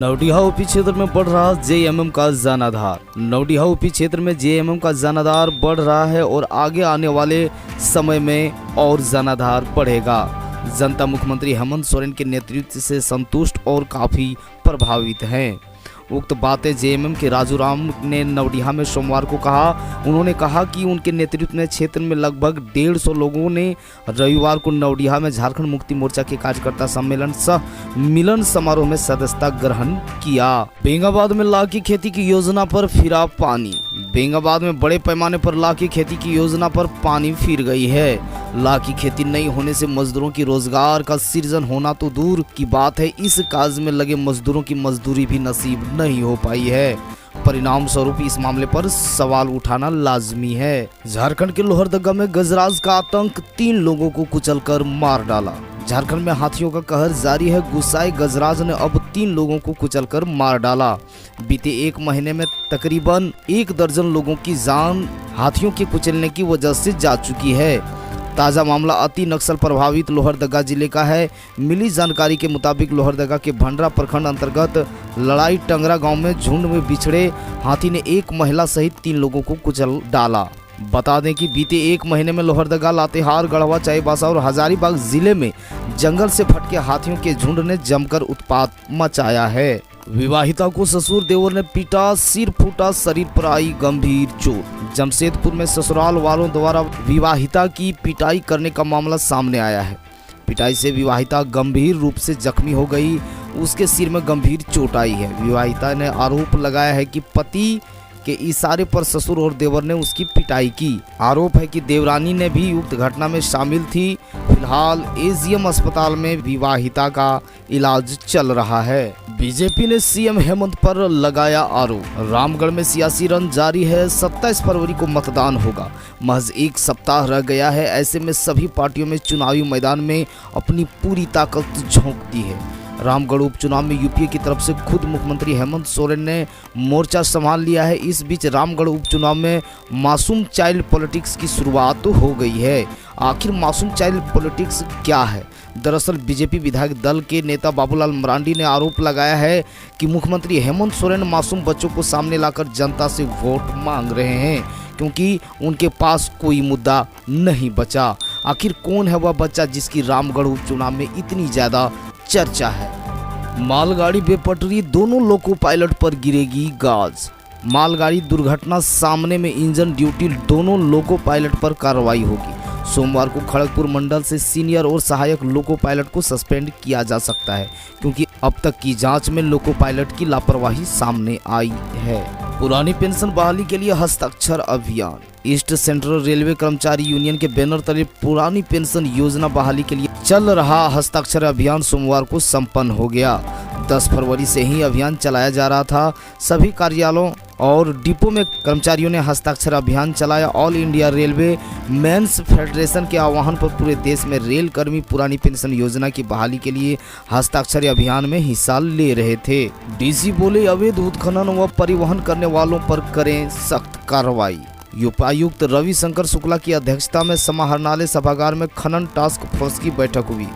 Naudiha OP क्षेत्र में बढ़ रहा जेएमएम का जनाधार। नौडिहा ओपी क्षेत्र में जेएमएम का जनाधार बढ़ रहा है और आगे आने वाले समय में और जनाधार बढ़ेगा। जनता मुख्यमंत्री हेमंत सोरेन के नेतृत्व से संतुष्ट और काफी प्रभावित हैं। उक्त बातें जेएमएम के राजू राम ने नौडिहा में सोमवार को कहा। उन्होंने कहा कि उनके नेतृत्व में क्षेत्र में लगभग 150 लोगों ने रविवार को नौडिहा में झारखंड मुक्ति मोर्चा के कार्यकर्ता सम्मेलन सह मिलन समारोह में सदस्यता ग्रहण किया। बेंगाबाद में लाख की खेती की योजना पर फिरा पानी। बेंगाबाद में बड़े पैमाने पर लाख की खेती की योजना पर पानी फिर गई है। लाख की खेती नहीं होने से मजदूरों की रोजगार का सृजन होना तो दूर की बात है, इस काज में लगे मजदूरों की मजदूरी भी नसीब नहीं हो पाई है। परिणाम स्वरूप इस मामले पर सवाल उठाना लाजमी है। झारखंड के लोहरदगा में गजराज का आतंक, 3 लोगों को कुचलकर मार डाला। झारखंड में हाथियों का कहर जारी है। गुस्साए गजराज ने अब 3 लोगों को कुचलकर मार डाला। बीते 1 महीने में तकरीबन 1 दर्जन लोगों की जान हाथियों के कुचलने की वजह से जा चुकी है। ताज़ा मामला अति नक्सल प्रभावित लोहरदगा जिले का है। मिली जानकारी के मुताबिक लोहरदगा के भंडरा प्रखंड अंतर्गत लड़ाई टंगरा गांव में झुंड में बिछड़े हाथी ने 1 महिला सहित 3 लोगों को कुचल डाला। बता दें कि बीते 1 महीने में लोहरदगा, लातेहार, गढ़वा, चाईबासा और हजारीबाग जिले में जंगल से भटके हाथियों के झुंड ने जमकर उत्पात मचाया है। विवाहिता को ससुर देवर ने पीटा, सिर फूटा, शरीर पर आई गंभीर चोट। जमशेदपुर में ससुराल वालों द्वारा विवाहिता की पिटाई करने का मामला सामने आया है। पिटाई से विवाहिता गंभीर रूप से जख्मी हो गई। उसके सिर में गंभीर चोट आई है। विवाहिता ने आरोप लगाया है कि पति के इशारे पर ससुर और देवर ने उसकी पिटाई की। आरोप है कि देवरानी ने भी उक्त घटना में शामिल थी। फिलहाल एजीएम अस्पताल में विवाहिता का इलाज चल रहा है। बीजेपी ने सीएम हेमंत पर लगाया आरोप। रामगढ़ में सियासी रन जारी है। 27 फरवरी को मतदान होगा। महज 1 सप्ताह रह गया है। ऐसे में सभी पार्टियों में चुनावी मैदान में अपनी पूरी ताकत झोंक दी है। रामगढ़ उपचुनाव में यूपीए की तरफ से खुद मुख्यमंत्री हेमंत सोरेन ने मोर्चा संभाल लिया है। इस बीच रामगढ़ उपचुनाव में मासूम चाइल्ड पॉलिटिक्स की शुरुआत हो गई है। आखिर मासूम चाइल्ड पॉलिटिक्स क्या है? दरअसल बीजेपी विधायक दल के नेता बाबूलाल मरांडी ने आरोप लगाया है कि मुख्यमंत्री हेमंत सोरेन मासूम बच्चों को सामने लाकर जनता से वोट मांग रहे हैं, क्योंकि उनके पास कोई मुद्दा नहीं बचा। आखिर कौन है वह बच्चा जिसकी रामगढ़ उपचुनाव में इतनी ज्यादा चर्चा है? मालगाड़ी बेपटरी, दोनों लोको पायलट पर गिरेगी गाज। मालगाड़ी दुर्घटना सामने में इंजन ड्यूटी, दोनों लोको पायलट पर कार्रवाई होगी। सोमवार को खड़गपुर मंडल से सीनियर और सहायक लोको पायलट को सस्पेंड किया जा सकता है, क्योंकि अब तक की जांच में लोको पायलट की लापरवाही सामने आई है। पुरानी पेंशन बहाली के लिए हस्ताक्षर अभियान। ईस्ट सेंट्रल रेलवे कर्मचारी यूनियन के बैनर तले पुरानी पेंशन योजना बहाली के लिए चल रहा हस्ताक्षर अभियान सोमवार को संपन्न हो गया। 10 फरवरी से ही अभियान चलाया जा रहा था। सभी कार्यालयों और डिपो में कर्मचारियों ने हस्ताक्षर अभियान चलाया। All India railway men's federation के आह्वान पर पूरे देश में रेल कर्मी पुरानी पेंशन योजना की बहाली के लिए हस्ताक्षर अभियान में हिस्सा ले रहे थे। डीसी बोले, अवैध उत्खनन व परिवहन करने वालों पर करें सख्त कार्रवाई। उपायुक्त रविशंकर शुक्ला की अध्यक्षता में समाहरणालय सभागार में खनन टास्क फोर्स की बैठक हुई।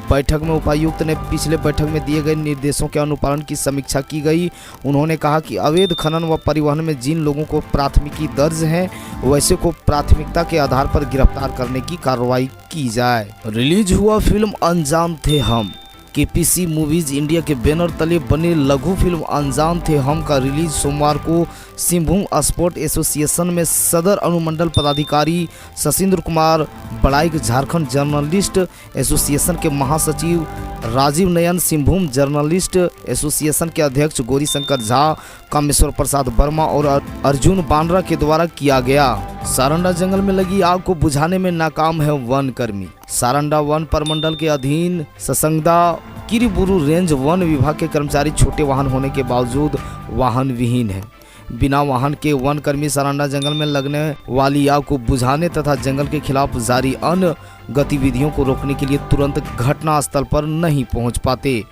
बैठक में उपायुक्त ने पिछले बैठक में दिए गए निर्देशों के अनुपालन की समीक्षा की गई। उन्होंने कहा कि अवैध खनन व परिवहन में जिन लोगों को प्राथमिकी दर्ज है, वैसे को प्राथमिकता के आधार पर गिरफ्तार करने की कार्रवाई की जाए। रिलीज हुआ फिल्म अनजान थे हम। केपीसी मूवीज इंडिया के बैनर तले बने लघु फिल्म अनजान थे हम का रिलीज सोमवार को सिंहभूम स्पोर्ट एसोसिएशन में सदर अनुमंडल पदाधिकारी शशिंद्र कुमार बड़ाइक, झारखंड जर्नलिस्ट एसोसिएशन के महासचिव राजीव नयन, सिंहभूम जर्नलिस्ट एसोसिएशन के अध्यक्ष गौरीशंकर झा, कामेश्वर प्रसाद वर्मा और अर्जुन बांड्रा के द्वारा किया गया। सारंडा जंगल में लगी आग को बुझाने में नाकाम है वन कर्मी। सारंडा वन प्रमंडल के अधीन ससंगदा किरीबुरु रेंज वन विभाग के कर्मचारी छोटे वाहन होने के बावजूद वाहन विहीन है। बिना वाहन के वन कर्मी सारंडा जंगल में लगने वाली आग को बुझाने तथा जंगल के खिलाफ जारी अन्य गतिविधियों को रोकने के लिए तुरंत घटना स्थल पर नहीं पहुंच पाते।